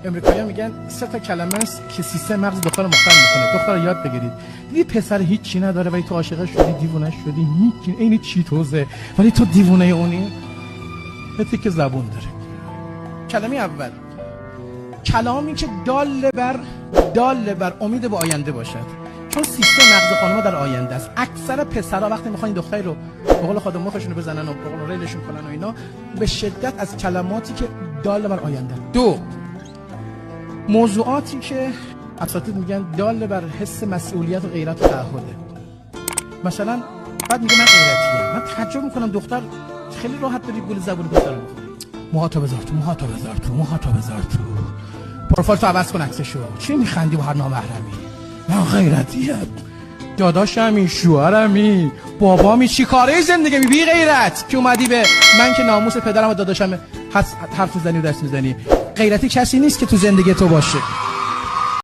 امریکایی‌ها میگن 3 تا کلمه است که سیستم مغز دختر مختل میکنه. دختر رو یاد بگیرید. دیدی پسر هیچی نداره ولی تو عاشقش شدی، دیوونه شدی، هیچ عین چیتوزه ولی تو دیوونه اونی. حتی که زبون داره. کلمه اول کلامی که دال بر امید به آینده باشد، چون سیستم مغز خانم‌ها در آینده است. اکثر پسرها وقتی میخوان دختری رو به قول خودمون مخشون رو بزنن و به قول ریلشون کنن و اینا، به شدت از کلماتی که دال بر آینده. 2 موضوعاتی که اساتید میگن دال بر حس مسئولیت و غیرت و تعهده. مثلا بعد میگه من غیرتیم. من تعجب میکنم دختر خیلی راحت داری گول زبون پسر رو موهاتو بذار تو پروفایل عوض کن عکسشو. چی میخندی با هر نامحرمی؟ من غیرتیم. داداشمی، شوهرمی، بابامی، چی کاره زندگی می بی غیرت که اومدی به من که ناموس پدرم و داداشم حرف میزنی و دست میزنی؟ غیرتی کسی نیست که تو زندگی تو باشه.